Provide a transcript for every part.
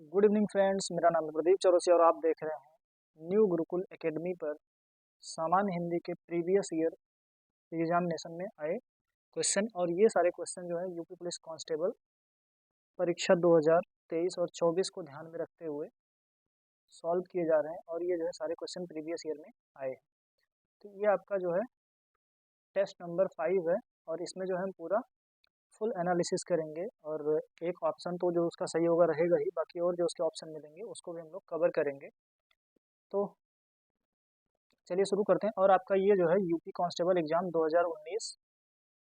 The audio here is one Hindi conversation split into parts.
गुड इवनिंग फ्रेंड्स, मेरा नाम है प्रदीप चौरसिया और आप देख रहे हैं न्यू गुरुकुल एकेडमी पर सामान्य हिंदी के प्रीवियस ईयर एग्जामिनेशन में आए क्वेश्चन। और ये सारे क्वेश्चन जो है यूपी पुलिस कांस्टेबल परीक्षा 2023 और 24 को ध्यान में रखते हुए सॉल्व किए जा रहे हैं। और ये जो है सारे क्वेश्चन प्रीवियस ईयर में आए हैं। तो ये आपका जो है टेस्ट नंबर 5 है और इसमें जो है हम पूरा फुल एनालिसिस करेंगे। और एक ऑप्शन तो जो उसका सही होगा रहेगा ही, बाकी और जो उसके ऑप्शन मिलेंगे उसको भी हम लोग कवर करेंगे। तो चलिए शुरू करते हैं। और आपका ये जो है यूपी कांस्टेबल एग्जाम 2019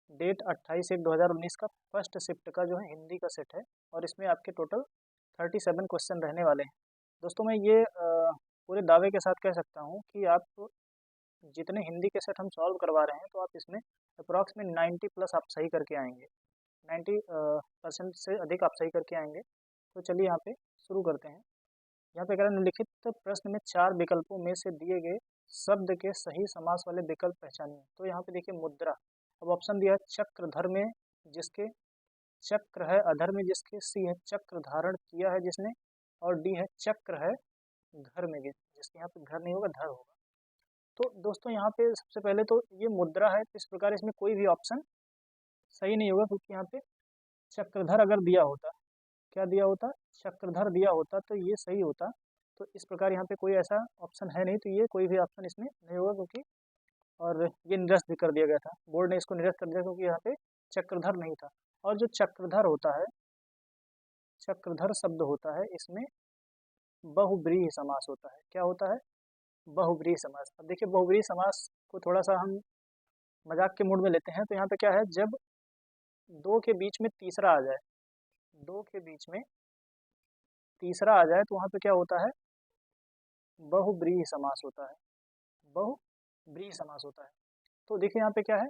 डेट 28/1/2019 का फर्स्ट शिफ्ट का जो है हिंदी का सेट है। और इसमें आपके टोटल 37 क्वेश्चन रहने वाले हैं। दोस्तों मैं ये पूरे दावे के साथ कह सकता हूँ कि आप जितने हिंदी के सेट हम सॉल्व करवा रहे हैं तो आप इसमें अप्रॉक्स में 90 प्लस आप सही करके आएंगे। 90% से अधिक आप सही करके आएंगे। तो चलिए यहाँ पे शुरू करते हैं। यहाँ पे कह रहे हैं निम्नलिखित प्रश्न में 4 विकल्पों में से दिए गए शब्द के सही समास वाले विकल्प पहचानिए। तो यहाँ पे देखिए मुद्रा। अब ऑप्शन दिया है चक्रधर में जिसके चक्र है, अधर में जिसके, सी है चक्र धारण किया है जिसने, और डी है चक्र है घर में जिसके। यहाँ पे घर नहीं होगा, धर होगा। तो दोस्तों यहाँ पे सबसे पहले तो ये मुद्रा है, तो इस प्रकार इसमें कोई भी ऑप्शन सही नहीं होगा, क्योंकि यहाँ पे चक्रधर अगर दिया होता, क्या दिया होता, चक्रधर दिया होता तो ये सही होता। तो इस प्रकार यहाँ पे कोई ऐसा ऑप्शन है नहीं, तो ये कोई भी ऑप्शन इसमें नहीं होगा क्योंकि, और ये निरस्त भी कर दिया गया था, बोर्ड ने इसको निरस्त कर दिया क्योंकि यहाँ पे चक्रधर नहीं था। और जो चक्रधर होता है, चक्रधर शब्द होता है, इसमें बहुब्रीहि समास होता है। क्या होता है? बहुब्रीहि समास। अब देखिए बहुब्रीहि समास को थोड़ा सा हम मजाक के मूड में लेते हैं। तो यहाँ पे क्या है, जब दो के बीच में तीसरा आ जाए, दो के बीच में तीसरा आ जाए तो वहाँ पे क्या होता है, बहुब्रीहि समास होता है, बहुब्रीहि समास होता है। तो देखिए यहाँ पे क्या है,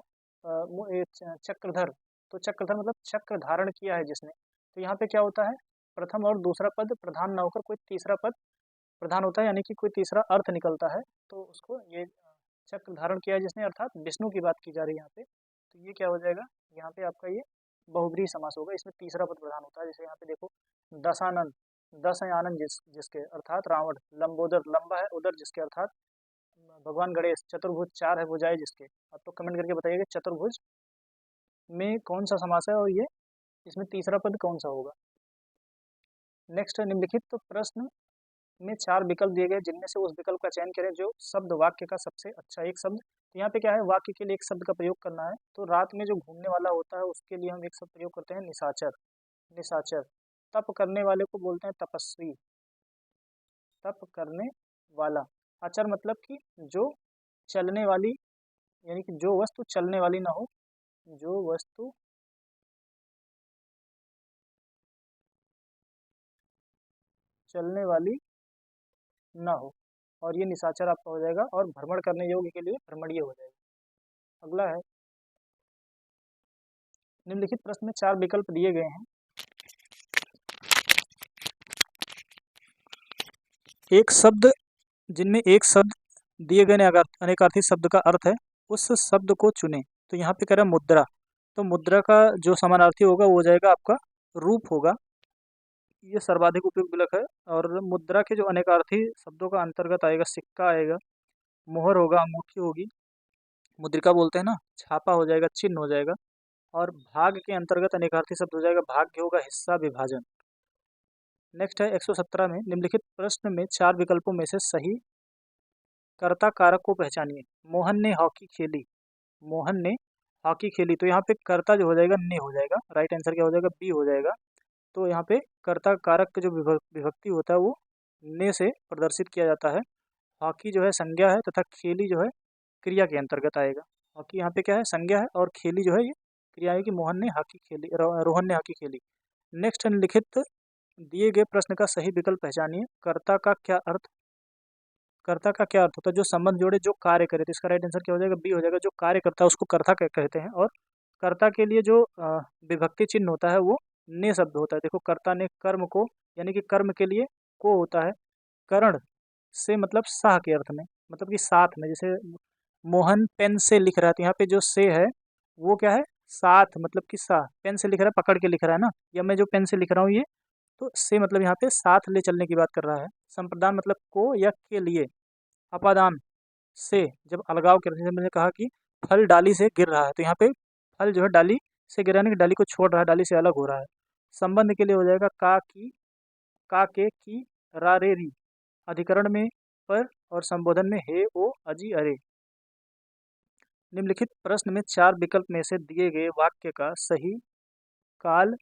चक्रधर। तो चक्रधर मतलब चक्र धारण किया है जिसने। तो यहाँ पे क्या होता है, प्रथम और दूसरा पद प्रधान ना होकर कोई तीसरा पद प्रधान होता है, यानी कि कोई तीसरा अर्थ निकलता है। तो उसको ये चक्र धारण किया है जिसने, अर्थात विष्णु की बात की जा रही है यहाँ पे। तो ये क्या हो जाएगा, यहाँ पे आपका ये बहुब्रीहि समास होगा, इसमें तीसरा पद प्रधान होता है। जैसे यहाँ पे देखो दशानन, दस है आनंद जिसके अर्थात रावण, लंबोदर लंबा है उदर जिसके अर्थात भगवान गणेश, चतुर्भुज चार है भुजाएं जिसके। आप तो कमेंट करके बताइएगा चतुर्भुज में कौन सा समास है और ये इसमें तीसरा पद कौन सा होगा। नेक्स्ट है निम्नलिखित तो प्रश्न में 4 विकल्प दिए गए जिनमें से उस विकल्प का चयन करें जो शब्द वाक्य का सबसे अच्छा एक शब्द। तो यहाँ पे क्या है, वाक्य के लिए एक शब्द का प्रयोग करना है। तो रात में जो घूमने वाला होता है उसके लिए हम एक शब्द प्रयोग करते हैं निशाचर, निशाचर। तप करने वाले को बोलते हैं तपस्वी, तप करने वाला। अचर मतलब कि जो चलने वाली, यानी कि जो वस्तु चलने वाली ना हो, जो वस्तु चलने वाली ना हो। और ये निशाचर आपका हो जाएगा। और भ्रमण करने योग्य के लिए भ्रमणीय हो जाएगा। अगला है निम्नलिखित प्रश्न में 4 विकल्प दिए गए हैं। एक शब्द जिनमें एक शब्द दिए गए अनेकार्थी शब्द का अर्थ है, उस शब्द को चुने। तो यहाँ पे कह रहा है मुद्रा। तो मुद्रा का जो समानार्थी होगा वो हो जाएगा आपका रूप होगा। ये सर्वाधिक उपयुक्त विकल्प है। और मुद्रा के जो अनेकार्थी शब्दों का अंतर्गत आएगा सिक्का आएगा, मोहर होगा, अंगूठी होगी, मुद्रिका बोलते हैं ना, छापा हो जाएगा, चिन्ह हो जाएगा। और भाग के अंतर्गत अनेकार्थी शब्द हो जाएगा भाग्य होगा, हिस्सा, विभाजन। नेक्स्ट है 117 में निम्नलिखित प्रश्न में 4 विकल्पों में से सही कर्ता कारक को पहचानिए। मोहन ने हॉकी खेली, मोहन ने हॉकी खेली। तो यहाँ पे कर्ता जो हो जाएगा ने हो जाएगा, राइट आंसर क्या हो जाएगा, बी हो जाएगा। तो यहाँ पे कर्ता कारक का जो विभक्ति होता है वो ने से प्रदर्शित किया जाता है। हॉकी जो है संज्ञा है तथा खेली जो है क्रिया के अंतर्गत आएगा। हॉकी यहाँ पे क्या है, संज्ञा है, और खेली जो है ये क्रिया है कि मोहन ने हॉकी खेली, रोहन ने हॉकी खेली। नेक्स्ट निम्नलिखित दिए गए प्रश्न का सही विकल्प पहचानिए। कर्ता का क्या अर्थ, कर्ता का क्या अर्थ होता है, जो संबंध जोड़े, जो कार्य करे। तो इसका राइट आंसर क्या हो जाएगा, बी हो जाएगा। जो कार्य करता है उसको कर्ता कहते हैं। और कर्ता के लिए जो विभक्ति चिन्ह होता है वो ने शब्द होता है। देखो कर्ता ने कर्म को, यानी कि कर्म के लिए को होता है। करण से मतलब साह के अर्थ में, मतलब कि साथ में। जैसे मोहन पेन से लिख रहा है, तो यहाँ पे जो से है वो क्या है, साथ, मतलब कि साथ। पेन से लिख रहा है, पकड़ के लिख रहा है ना, या मैं जो पेन से लिख रहा हूँ ये, तो से मतलब यहाँ पे साथ ले चलने की बात कर रहा है। संप्रदान मतलब को या के लिए। अपादान से, जब अलगाव कर, जैसे मैंने कहा कि फल डाली से गिर रहा है, तो यहाँ पे फल जो है डाली से गिर, यानी कि डाली को छोड़ रहा है, डाली से अलग हो रहा है। संबंध के लिए हो जाएगा का की, का के की, रा रे री। अधिकरण में पर और संबोधन में हे ओ अजी अरे। निम्नलिखित प्रश्न में 4 विकल्प में से दिए गए वाक्य का सही काल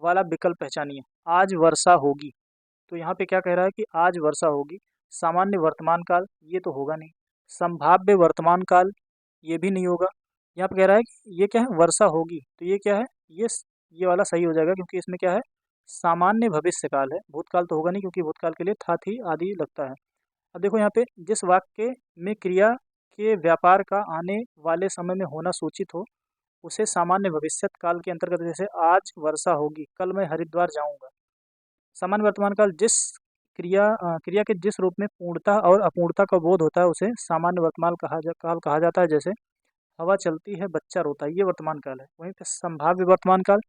वाला विकल्प पहचानिए। आज वर्षा होगी, तो यहाँ पे क्या कह रहा है कि आज वर्षा होगी। सामान्य वर्तमान काल, ये तो होगा नहीं। संभाव्य वर्तमान काल, ये भी नहीं होगा। यहाँ पे कह रहा है कि ये क्या है, वर्षा होगी, तो ये क्या है, ये वाला सही हो जाएगा, क्योंकि इसमें क्या है, सामान्य भविष्य काल है। भूतकाल तो होगा नहीं, क्योंकि भूतकाल के लिए था थी आदि लगता है। अब देखो यहाँ पे, जिस वाक्य में क्रिया के व्यापार का आने वाले समय में होना सूचित हो, उसे सामान्य भविष्यत काल के अंतर्गत, जैसे आज वर्षा होगी, कल मैं हरिद्वार जाऊंगा। सामान्य वर्तमान काल जिस क्रिया के जिस रूप में पूर्णता और अपूर्णता का बोध होता है, उसे सामान्य वर्तमान काल कहा जाता है। जैसे हवा चलती है, बच्चा रोता है, ये वर्तमान काल है। वहीं पे संभाव्य वर्तमान काल,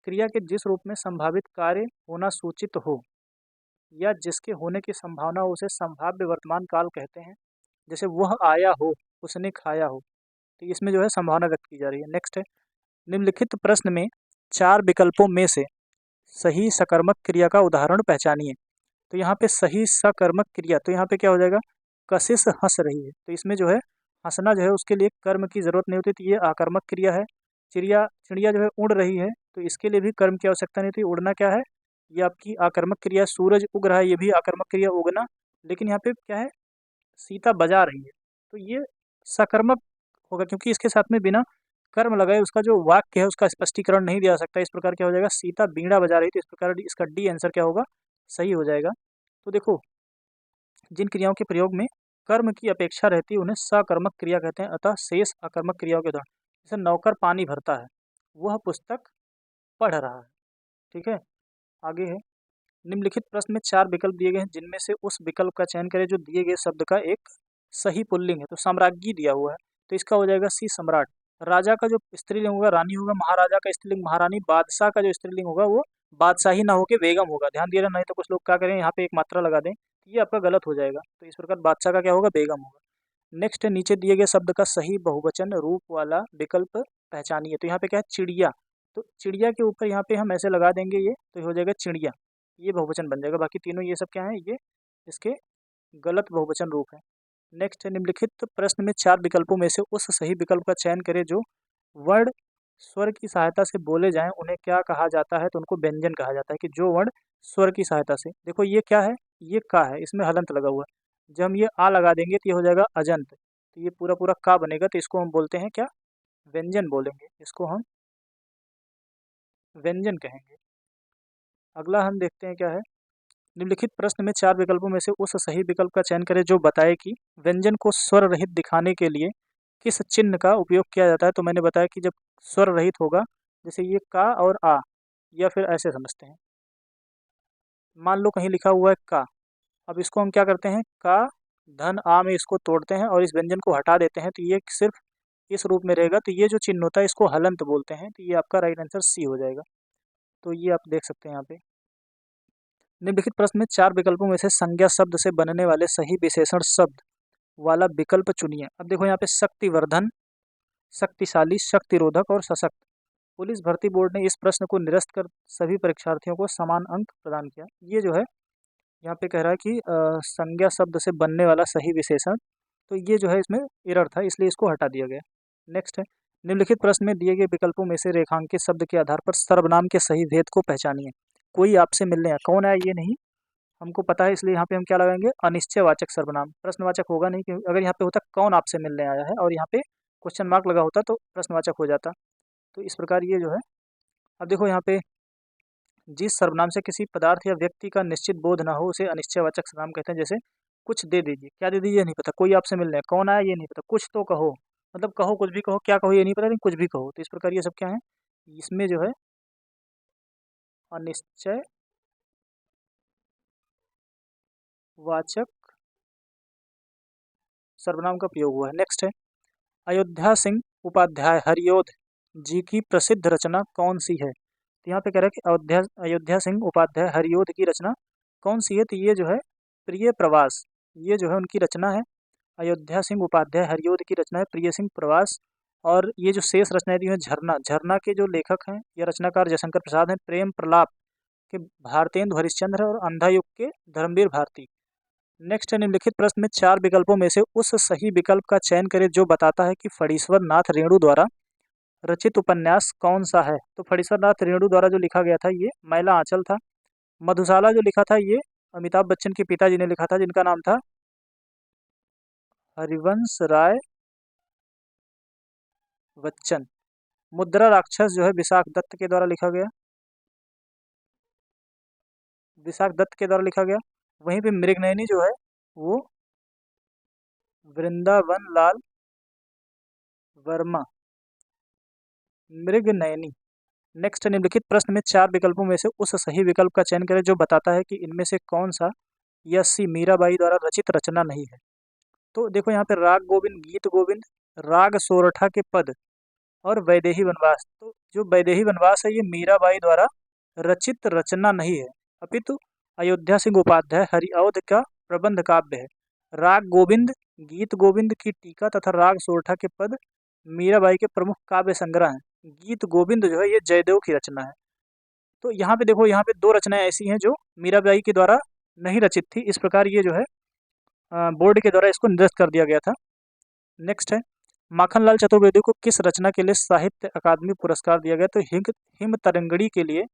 क्रिया के जिस रूप में संभावित कार्य होना सूचित हो या जिसके होने की संभावना हो, उसे संभाव्य वर्तमान काल कहते हैं। जैसे वह आया हो, उसने खाया हो, तो इसमें जो है संभावना व्यक्त की जा रही है। नेक्स्ट है, निम्नलिखित प्रश्न में 4 विकल्पों में से सही सकर्मक क्रिया का उदाहरण पहचानिए। तो यहाँ पे सही सकर्मक क्रिया, तो यहाँ पे क्या हो जाएगा, कशिश हंस रही है, तो इसमें जो है हंसना जो है उसके लिए कर्म की जरूरत नहीं होती, तो ये आकर्मक क्रिया है। चिड़िया जो है उड़ रही है, तो इसके लिए भी कर्म की आवश्यकता नहीं होती। उड़ना क्या है, ये आपकी आकर्मक क्रिया। सूरज उग रहा है, ये भी आकर्मक क्रिया, उगना। लेकिन यहाँ पे क्या है, सीता बजा रही है, तो ये सकर्मक होगा, क्योंकि इसके साथ में बिना कर्म लगाए उसका जो वाक्य है उसका स्पष्टीकरण नहीं दिया जा सकता। इस प्रकार क्या हो जाएगा, सीता बीड़ा बजा रही थी, इस प्रकार इसका डी आंसर क्या होगा, सही हो जाएगा। तो देखो, जिन क्रियाओं के प्रयोग में कर्म की अपेक्षा रहती है उन्हें सकर्मक क्रिया कहते हैं। अतः शेष अकर्मक क्रियाओं के उदाहरण, जैसे नौकर पानी भरता है, वह पुस्तक पढ़ रहा है। ठीक है, आगे है, निम्नलिखित प्रश्न में 4 विकल्प दिए गए हैं, जिनमें से उस विकल्प का चयन करें जो दिए गए शब्द का एक सही पुल्लिंग है। तो साम्राज्ञी दिया हुआ है, तो इसका हो जाएगा सी सम्राट। राजा का जो स्त्रीलिंग होगा रानी होगा, महाराजा का स्त्रीलिंग महारानी, बादशाह का जो स्त्रीलिंग होगा वो बादशाही ना होके बेगम होगा। ध्यान दिया, नहीं तो कुछ लोग क्या करें, यहाँ पे एक मात्रा लगा दें, ये आपका गलत हो जाएगा। तो इस प्रकार बादशाह का क्या होगा, बेगम होगा। नेक्स्ट है, नीचे दिए गए शब्द का सही बहुवचन रूप वाला विकल्प पहचानिए। तो यहाँ पे क्या है, चिड़िया, तो चिड़िया के ऊपर यहाँ पे हम ऐसे लगा देंगे ये, तो हो जाएगा चिड़िया, ये बहुवचन बन जाएगा। बाकी तीनों ये सब क्या है, ये इसके गलत बहुवचन रूप है। नेक्स्ट है, निम्नलिखित प्रश्न में 4 विकल्पों में से उस सही विकल्प का चयन करें जो वर्ण स्वर की सहायता से बोले जाएं, उन्हें क्या कहा जाता है। तो उनको व्यंजन कहा जाता है, कि जो वर्ण स्वर की सहायता से, देखो ये क्या है, ये का है, इसमें हलंत लगा हुआ है। जब हम ये आ लगा देंगे तो ये हो जाएगा अजंत, तो ये पूरा पूरा का बनेगा, तो इसको हम बोलते हैं क्या, व्यंजन बोलेंगे, इसको हम व्यंजन कहेंगे। अगला हम देखते हैं क्या है, निम्नलिखित प्रश्न में 4 विकल्पों में से उस सही विकल्प का चयन करें जो बताए कि व्यंजन को स्वर रहित दिखाने के लिए किस चिन्ह का उपयोग किया जाता है। तो मैंने बताया कि जब स्वर रहित होगा, जैसे ये का और आ, या फिर ऐसे समझते हैं, मान लो कहीं लिखा हुआ है का, अब इसको हम क्या करते हैं, का धन आ में इसको तोड़ते हैं और इस व्यंजन को हटा देते हैं, तो ये सिर्फ इस रूप में रहेगा, तो ये जो चिन्ह होता है इसको हलंत बोलते हैं। तो ये आपका राइट आंसर सी हो जाएगा। तो ये आप देख सकते हैं यहाँ पे। निम्नलिखित प्रश्न में 4 विकल्पों में से संज्ञा शब्द से बनने वाले सही विशेषण शब्द वाला विकल्प चुनिए। अब देखो यहाँ पे शक्तिवर्धन, शक्तिशाली, शक्तिरोधक और सशक्त। पुलिस भर्ती बोर्ड ने इस प्रश्न को निरस्त कर सभी परीक्षार्थियों को समान अंक प्रदान किया। ये जो है यहाँ पे कह रहा है कि संज्ञा शब्द से बनने वाला सही विशेषण, तो ये जो है इसमें एरर था, इसलिए इसको हटा दिया गया। नेक्स्ट है, निम्नलिखित प्रश्न में दिए गए विकल्पों में से रेखांकित शब्द के आधार पर सर्वनाम के सही भेद को पहचानिए। कोई आपसे मिलने आया, कौन आया ये नहीं हमको पता है, इसलिए यहाँ पे हम क्या लगाएंगे, अनिश्चयवाचक सर्वनाम। प्रश्नवाचक होगा नहीं, क्योंकि अगर यहाँ पे होता कौन आपसे मिलने आया है और यहाँ पे क्वेश्चन मार्क लगा होता तो प्रश्नवाचक हो जाता। तो इस प्रकार ये जो है, अब देखो यहाँ पे जिस सर्वनाम से किसी पदार्थ या व्यक्ति का निश्चित बोध ना हो उसे अनिश्चयवाचक सर्वनाम कहते हैं। जैसे कुछ दे दीजिए, क्या दे दीजिए नहीं पता, कोई आपसे मिलने आया, कौन आया ये नहीं पता, कुछ तो कहो, मतलब कहो, कुछ भी कहो, क्या कहो ये नहीं पता, लेकिन कुछ भी कहो। तो इस प्रकार ये सब क्या है, इसमें जो है अनिश्चय वाचक सर्वनाम का प्रयोग हुआ है। नेक्स्ट है, अयोध्या सिंह उपाध्याय हरिओध जी की प्रसिद्ध रचना कौन सी है। यहाँ पे कह रहा है कि अयोध्या अयोध्या सिंह उपाध्याय हरिओध की रचना कौन सी है, तो ये जो है प्रिय प्रवास, ये जो है उनकी रचना है। अयोध्या सिंह उपाध्याय हरिओध की रचना है प्रिय सिंह प्रवास। और ये जो शेष रचनाएं दी हैं झरना, झरना के जो लेखक हैं या रचनाकार जयशंकर प्रसाद हैं, प्रेम प्रलाप के भारतेंदु हरिश्चंद्र और अंधा युग के धर्मवीर भारती। नेक्स्ट है, निम्नलिखित प्रश्न में 4 विकल्पों में से उस सही विकल्प का चयन करें जो बताता है कि फणीश्वर नाथ रेणु द्वारा रचित उपन्यास कौन सा है। तो फणीश्वर नाथ रेणु द्वारा जो लिखा गया था ये मैला आंचल था। मधुशाला जो लिखा था ये अमिताभ बच्चन के पिताजी ने लिखा था, जिनका नाम था हरिवंश राय बच्चन। मुद्रा राक्षस जो है विशाख दत्त के द्वारा लिखा गया, विशाख दत्त के द्वारा लिखा गया। वहीं पे मृगनयनी जो है वो वृंदावन लाल वर्मा, मृगनयनी। नेक्स्ट, निम्नलिखित प्रश्न में 4 विकल्पों में से उस सही विकल्प का चयन करें जो बताता है कि इनमें से कौन सा यह सी मीराबाई द्वारा रचित रचना नहीं है। तो देखो यहाँ पे राग गोविंद, गीत गोविंद, राग सोरठा के पद और वैदेही वनवास। तो जो वैदेही वनवास है ये मीराबाई द्वारा रचित रचना नहीं है, अपितु अयोध्या सिंह उपाध्याय हरिऔध का प्रबंध काव्य है। राग गोविंद, गीत गोविंद की टीका तथा राग सोरठा के पद मीराबाई के प्रमुख काव्य संग्रह हैं। गीत गोविंद जो है ये जयदेव की रचना है। तो यहाँ पे देखो, यहाँ पे 2 रचनाएं ऐसी हैं जो मीराबाई के द्वारा नहीं रचित थी। इस प्रकार ये जो है बोर्ड के द्वारा इसको निरस्त कर दिया गया था। नेक्स्ट है, माखनलाल चतुर्वेदी को किस रचना के लिए साहित्य अकादमी पुरस्कार दिया गया। तो हिम तरंगड़ी के लिए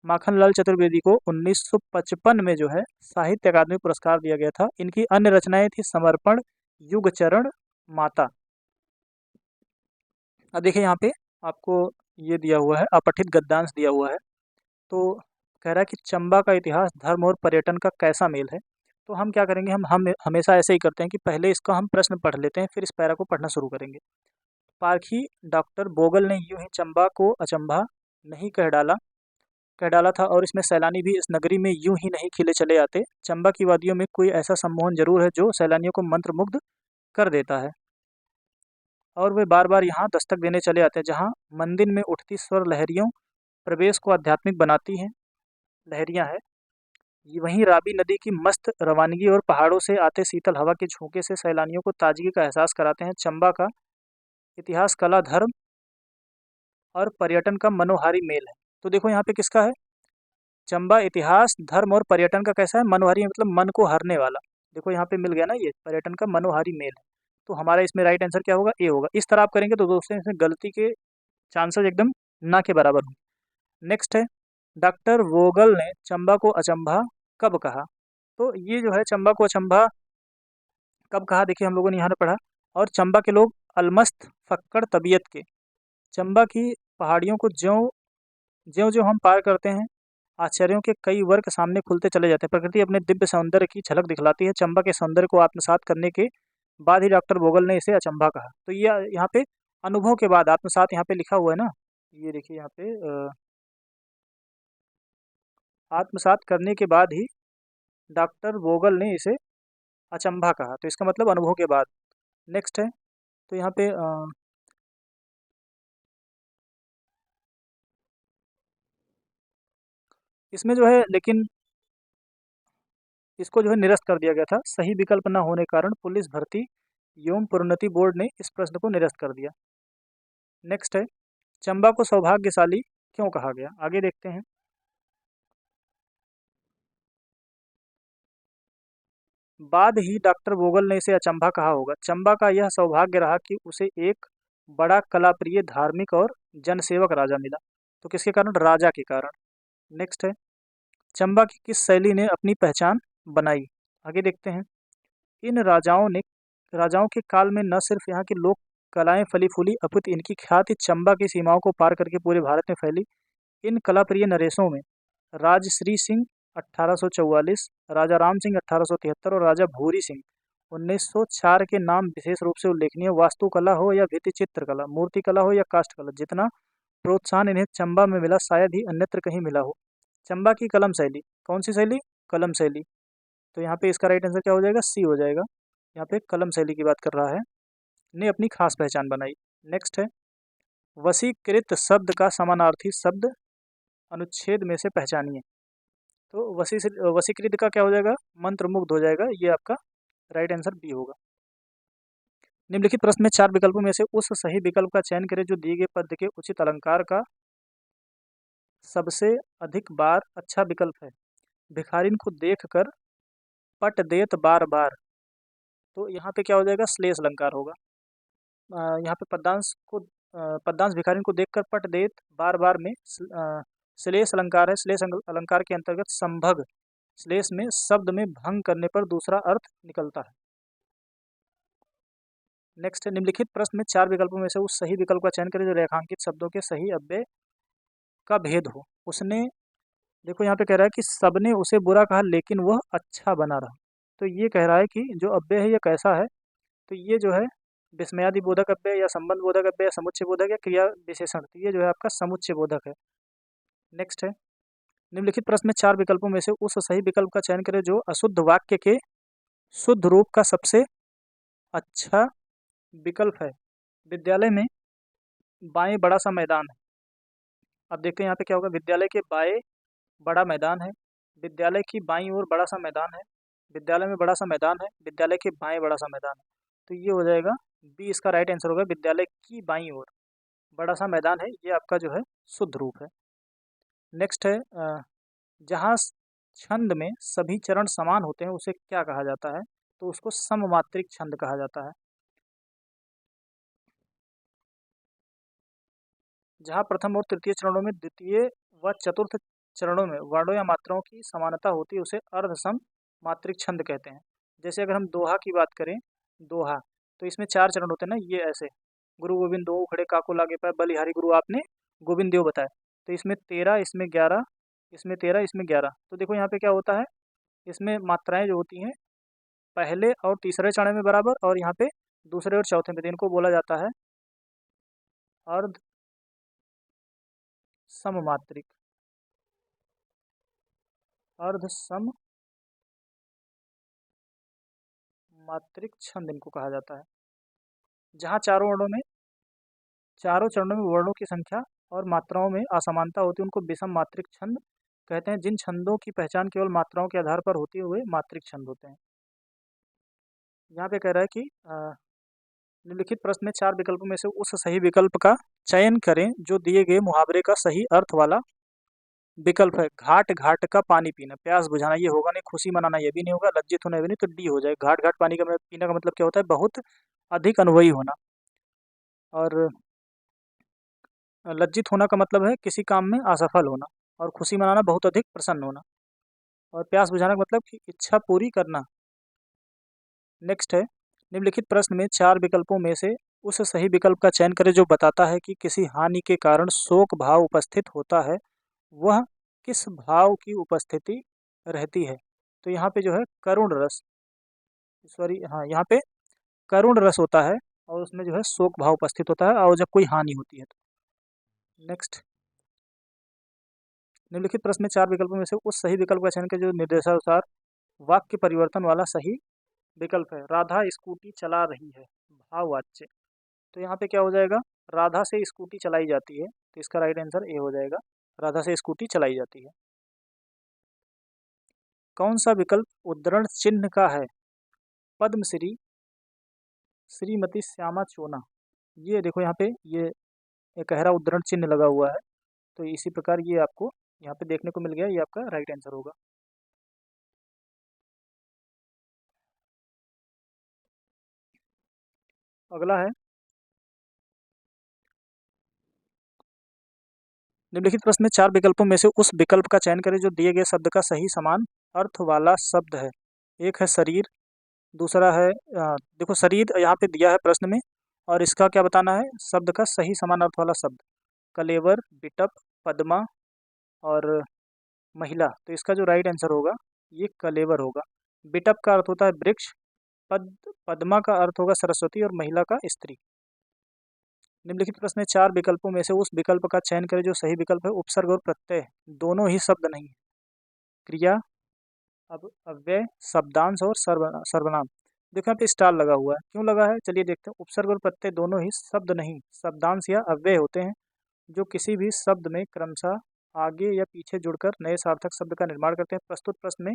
माखनलाल चतुर्वेदी को 1955 में जो है साहित्य अकादमी पुरस्कार दिया गया था। इनकी अन्य रचनाएं थी समर्पण, युगचरण, माता। अब देखिए यहाँ पे आपको ये दिया हुआ है, अपठित गद्यांश दिया हुआ है। तो कह रहा है कि चंबा का इतिहास, धर्म और पर्यटन का कैसा मेल है। तो हम क्या करेंगे, हम हमेशा ऐसे ही करते हैं कि पहले इसका हम प्रश्न पढ़ लेते हैं, फिर इस पैरा को पढ़ना शुरू करेंगे। पारखी डॉक्टर बोगल ने यूं ही चंबा को अचंभा नहीं कह डाला था, और इसमें सैलानी भी इस नगरी में यूं ही नहीं खिले चले आते। चंबा की वादियों में कोई ऐसा सम्मोहन जरूर है जो सैलानियों को मंत्रमुग्ध कर देता है, और वे बार बार यहाँ दस्तक देने चले आते हैं। जहाँ मंदिर में उठती स्वर लहरियों प्रवेश को आध्यात्मिक बनाती हैं, लहरियाँ हैं। वहीं रावी नदी की मस्त रवानगी और पहाड़ों से आते शीतल हवा के झोंके से सैलानियों को ताजगी का एहसास कराते हैं। चंबा का इतिहास, कला, धर्म और पर्यटन का मनोहारी मेल है। तो देखो यहाँ पे किसका है, चंबा इतिहास, धर्म और पर्यटन का कैसा है, मनोहारी, मतलब मन को हरने वाला। देखो यहाँ पे मिल गया ना, ये पर्यटन का मनोहारी मेल है। तो हमारा इसमें राइट आंसर क्या होगा, ए होगा। इस तरह आप करेंगे तो दोस्तों इसमें गलती के चांसेस एकदम ना के बराबर होंगे। नेक्स्ट है, डॉक्टर वोगल ने चंबा को अचंभा कब कहा। तो ये जो है चंबा को अचंभा कब कहा, देखिए हम लोगों ने यहाँ पे पढ़ा। और चंबा के लोग अलमस्त फक्कड़ तबीयत के, चंबा की पहाड़ियों को ज्यों ज्यों ज्यों हम पार करते हैं, आश्चर्यों के कई वर्ग सामने खुलते चले जाते हैं। प्रकृति अपने दिव्य सौंदर्य की झलक दिखलाती है। चंबा के सौंदर्य को आत्मसात करने के बाद ही डॉक्टर बोगल ने इसे अचंभा कहा। तो ये यहाँ पे अनुभव के बाद आत्मसात यहाँ पे लिखा हुआ है ना, ये देखिए यहाँ पे आत्मसात करने के बाद ही डॉक्टर बोगल ने इसे अचंभा कहा। तो इसका मतलब अनुभव के बाद। नेक्स्ट है, तो यहाँ पे इसमें जो है, लेकिन इसको जो है निरस्त कर दिया गया था। सही विकल्प न होने के कारण पुलिस भर्ती एवं प्रोन्नति बोर्ड ने इस प्रश्न को निरस्त कर दिया। नेक्स्ट है, चंबा को सौभाग्यशाली क्यों कहा गया, आगे देखते हैं। बाद ही डॉक्टर बोगल ने इसे अचंभा कहा होगा। चंबा का यह सौभाग्य रहा कि उसे एक बड़ा कलाप्रिय, धार्मिक और जनसेवक राजा मिला। तो किसके कारण, राजा के कारण। नेक्स्ट है, चंबा की किस शैली ने अपनी पहचान बनाई, आगे देखते हैं। इन राजाओं के काल में न सिर्फ यहाँ की लोक कलाएं फली फूली, अपितु इनकी ख्याति चंबा की सीमाओं को पार करके पूरे भारत में फैली। इन कलाप्रिय नरेशों में राजश्री सिंह 1844, राजा राम सिंह 1873 और राजा भूरी सिंह 1904 के नाम विशेष रूप से उल्लेखनीय। वास्तुकला हो या भित्ति चित्रकला, मूर्तिकला हो या काष्ठकला, जितना प्रोत्साहन इन्हें चंबा में मिला शायद ही अन्यत्र कहीं मिला हो। चंबा की कलम शैली, कौन सी शैली, कलम शैली। तो यहाँ पे इसका राइट आंसर क्या हो जाएगा, सी हो जाएगा। यहाँ पे कलम शैली की बात कर रहा है, ने अपनी खास पहचान बनाई। नेक्स्ट है, वशीकृत शब्द का समानार्थी शब्द अनुच्छेद में से पहचानिए। तो वशीकृत का क्या हो जाएगा? मंत्रमुग्ध हो जाएगा। ये आपका राइट आंसर बी होगा। निम्नलिखित प्रश्न में 4 विकल्पों में से उस सही विकल्प का चयन करें जो दिए गए पद के उचित अलंकार का सबसे अधिक बार अच्छा विकल्प है। भिखारिन को देखकर पट देत बार बार। तो यहाँ पे क्या हो जाएगा? श्लेष अलंकार होगा। यहाँ पे पद्यांश भिखारिन को देखकर पट देत बार बार में श्लेष अलंकार है। श्लेष अलंकार के अंतर्गत संभग श्लेष में शब्द में भंग करने पर दूसरा अर्थ निकलता है। नेक्स्ट है, निम्नलिखित प्रश्न में 4 विकल्पों में से उस सही विकल्प का चयन करें जो रेखांकित शब्दों के सही अव्यय का भेद हो। उसने, देखो यहाँ पे कह रहा है कि सबने उसे बुरा कहा लेकिन वह अच्छा बना रहा। तो ये कह रहा है कि जो अव्यय है ये कैसा है? तो ये जो है विस्मयादि बोधक अव्यय या संबंध बोधक अव्यय या समुच्चय बोधक या क्रिया विशेषण। तो ये जो है आपका समुच्चय बोधक है। नेक्स्ट है, निम्नलिखित प्रश्न में 4 विकल्पों में से उस सही विकल्प का चयन करें जो अशुद्ध वाक्य के शुद्ध रूप का सबसे अच्छा विकल्प है। विद्यालय में बाएं बड़ा सा मैदान है। अब देखते हैं यहाँ पे क्या होगा। विद्यालय के बाएं बड़ा मैदान है। विद्यालय की बाईं ओर बड़ा सा मैदान है। विद्यालय में बड़ा सा मैदान है। विद्यालय के बाएं बड़ा सा मैदान है। तो ये हो जाएगा बी, इसका राइट आंसर होगा। विद्यालय की बाईं ओर बड़ा सा मैदान है, ये आपका जो है शुद्ध रूप है। नेक्स्ट है, जहाँ छंद में सभी चरण समान होते हैं उसे क्या कहा जाता है? तो उसको सममात्रिक छंद कहा जाता है। जहाँ प्रथम और तृतीय चरणों में द्वितीय व चतुर्थ चरणों में वर्णों या मात्राओं की समानता होती है उसे अर्धसम मात्रिक छंद कहते हैं। जैसे अगर हम दोहा की बात करें, दोहा, तो इसमें 4 चरण होते हैं ना, ये ऐसे, गुरु गोविंद दो खड़े काको लागे पाए बलिहारी गुरु आपने गोविंद देव बताए। तो इसमें 13, इसमें 11, इसमें 13, इसमें 11। तो देखो यहाँ पे क्या होता है, इसमें मात्राएं जो होती हैं पहले और तीसरे चरण में बराबर, और यहाँ पे दूसरे और चौथे में, तो इनको बोला जाता है अर्ध सममात्रिक, अर्ध सम मात्रिक छंद इनको कहा जाता है। जहाँ चारों चरणों में वर्णों की संख्या और मात्राओं में असमानता होती है उनको विषम मात्रिक छंद कहते हैं। जिन छंदों की पहचान केवल मात्राओं के आधार पर होती है वे मात्रिक छंद होते हैं। यहाँ पे कह रहा है कि निम्नलिखित प्रश्न में 4 विकल्पों में से उस सही विकल्प का चयन करें जो दिए गए मुहावरे का सही अर्थ वाला विकल्प है। घाट घाट का पानी पीना, प्यास बुझाना, ये होगा नहीं। खुशी मनाना, ये भी नहीं होगा। लज्जित होना, ये भी नहीं, तो डी हो जाए। घाट घाट पानी का पीना का मतलब क्या होता है? बहुत अधिक अनुभवी होना। और लज्जित होना का मतलब है किसी काम में असफल होना। और खुशी मनाना बहुत अधिक प्रसन्न होना। और प्यास बुझाना का मतलब कि इच्छा पूरी करना। नेक्स्ट है, निम्नलिखित प्रश्न में 4 विकल्पों में से उस सही विकल्प का चयन करें जो बताता है कि किसी हानि के कारण शोक भाव उपस्थित होता है, वह किस भाव की उपस्थिति रहती है? तो यहाँ पे जो है करुण रस, सॉरी हाँ, यहाँ पे करुण रस होता है और उसमें जो है शोक भाव उपस्थित होता है और जब कोई हानि होती है तो। नेक्स्ट, निम्नलिखित प्रश्न में 4 विकल्पों में से उस सही विकल्प का चयन करें जो निर्देशानुसार वाक्य परिवर्तन वाला सही विकल्प है। राधा स्कूटी चला रही है, भाववाच्य। तो यहाँ पे क्या हो जाएगा? राधा से स्कूटी चलाई जाती है, तो इसका राइट आंसर ए हो जाएगा। राधा से स्कूटी चलाई जाती है। कौन सा विकल्प उद्धरण चिन्ह का है? पद्मश्री, श्रीमती श्यामा चोना। ये देखो यहाँ पे ये एक गहरा उद्धरण चिन्ह लगा हुआ है, तो इसी प्रकार ये आपको यहाँ पे देखने को मिल गया। ये आपका राइट आंसर होगा। अगला है, निम्नलिखित प्रश्न में 4 विकल्पों में से उस विकल्प का चयन करें जो दिए गए शब्द का सही समान अर्थ वाला शब्द है। एक है शरीर, दूसरा है देखो शरीर यहाँ पे दिया है प्रश्न में, और इसका क्या बताना है? शब्द का सही समान अर्थ वाला शब्द। कलेवर, बिटप, पद्मा और महिला। तो इसका जो राइट आंसर होगा ये कलेवर होगा। बिटप का अर्थ होता है वृक्ष, पद्मा का अर्थ होगा सरस्वती और महिला का स्त्री। निम्नलिखित प्रश्न में 4 विकल्पों में से उस विकल्प का चयन करें जो सही विकल्प है। उपसर्ग और प्रत्यय दोनों ही शब्द नहीं है। क्रिया, अव्यय, शब्दांश और सर्वनाम। देखो यहाँ पे स्टार लगा हुआ है, क्यों लगा है? चलिए देखते हैं। उपसर्ग और प्रत्यय दोनों ही शब्द नहीं, शब्दांश या अव्यय होते हैं जो किसी भी शब्द में क्रमशः आगे या पीछे जुड़कर नए सार्थक शब्द का निर्माण करते हैं। प्रस्तुत प्रश्न में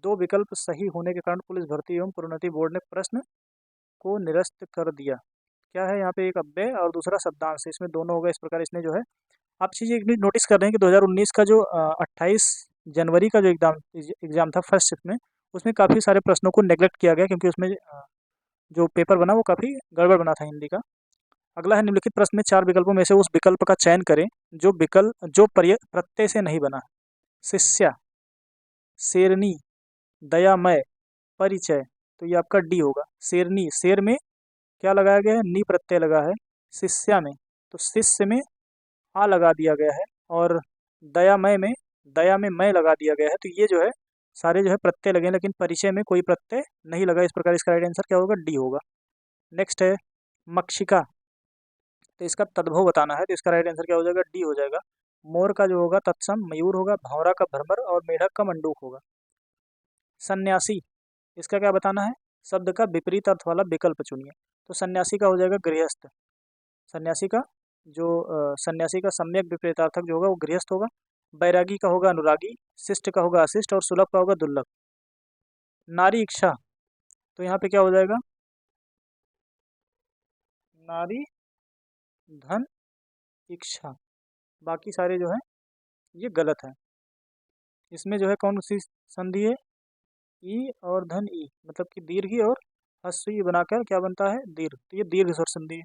2 विकल्प सही होने के कारण पुलिस भर्ती एवं प्रोन्नति बोर्ड ने प्रश्न को निरस्त कर दिया। क्या है यहाँ पे, एक अव्यय और दूसरा शब्दांश, इसमें दोनों होगा। इस प्रकार इसने जो है, आप चीज़ एक नोटिस कर रहे हैं कि 2019 का जो 28 जनवरी का जो एग्ज़ाम था फर्स्ट शिफ्ट में, उसमें काफ़ी सारे प्रश्नों को नेग्लेक्ट किया गया क्योंकि उसमें जो पेपर बना वो काफ़ी गड़बड़ बना था हिंदी का। अगला है, निम्नलिखित प्रश्न में 4 विकल्पों में से उस विकल्प का चयन करें जो प्रत्यय से नहीं बना। शिष्या, शेरनी, दयामय, परिचय। तो ये आपका डी होगा। शेरनी, शेर में क्या लगाया गया है, नी प्रत्यय लगा है। शिष्या में तो शिष्य में आ लगा दिया गया है, और दयामय में दया में मैं लगा दिया गया है। तो ये जो है सारे जो है प्रत्यय लगे हैं, लेकिन परिचय में कोई प्रत्यय नहीं लगा। इस प्रकार इसका राइट आंसर क्या होगा, डी होगा। नेक्स्ट है मक्षिका, तो इसका तद्भव बताना है, तो इसका राइट आंसर क्या हो जाएगा, डी हो जाएगा। मोर का जो होगा तत्सम, मयूर होगा, भंवरा का भ्रमर, और मेढक का मंडूक होगा। सन्यासी, इसका क्या बताना है, शब्द का विपरीत अर्थ वाला विकल्प चुनिए। तो सन्यासी का हो जाएगा गृहस्थ। सन्यासी का सन्यासी का सम्यक विपरीतार्थक जो होगा वो गृहस्थ होगा। बैरागी का होगा अनुरागी, शिष्ट का होगा अशिष्ट, और सुलभ का होगा दुर्लभ। नारी इच्छा, तो यहाँ पे क्या हो जाएगा, नारी धन इच्छा। बाकी सारे जो है ये गलत है। इसमें जो है कौन सी संधि है, ई और धन ई, मतलब कि दीर्घ और ह्रस्व ई बनाकर क्या बनता है, दीर्घ। तो ये दीर्घ स्वर संधि है।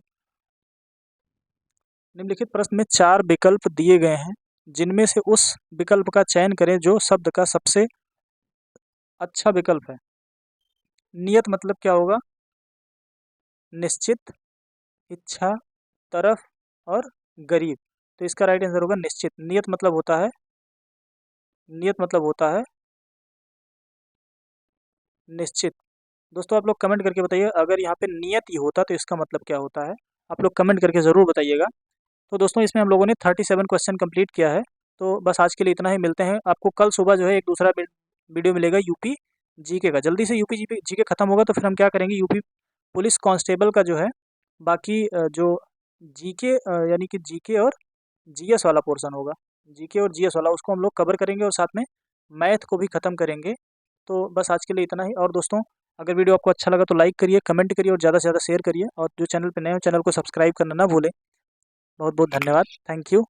निम्नलिखित प्रश्न में 4 विकल्प दिए गए हैं, जिनमें से उस विकल्प का चयन करें जो शब्द का सबसे अच्छा विकल्प है। नियत मतलब क्या होगा, निश्चित, इच्छा, तरफ और गरीब। तो इसका राइट आंसर होगा निश्चित। नियत मतलब होता है निश्चित। दोस्तों आप लोग कमेंट करके बताइए, अगर यहाँ पे नियत ही होता तो इसका मतलब क्या होता है, आप लोग कमेंट करके ज़रूर बताइएगा। तो दोस्तों इसमें हम लोगों ने 37 क्वेश्चन कंप्लीट किया है। तो बस आज के लिए इतना ही, मिलते हैं आपको कल सुबह जो है एक दूसरा वीडियो मिलेगा यूपी जीके का। जल्दी से यूपी जीके खत्म होगा तो फिर हम क्या करेंगे, यूपी पुलिस कांस्टेबल का जो है बाकी जो जीके यानी कि जीके और जीएस वाला पोर्शन होगा, जीके और जीएस वाला, उसको हम लोग कवर करेंगे और साथ में मैथ को भी ख़त्म करेंगे। तो बस आज के लिए इतना ही। और दोस्तों अगर वीडियो आपको अच्छा लगा तो लाइक करिए, कमेंट करिए और ज़्यादा से ज़्यादा शेयर करिए, और जो चैनल पर नए हो चैनल को सब्सक्राइब करना ना भूलें। बहुत बहुत धन्यवाद, थैंक यू।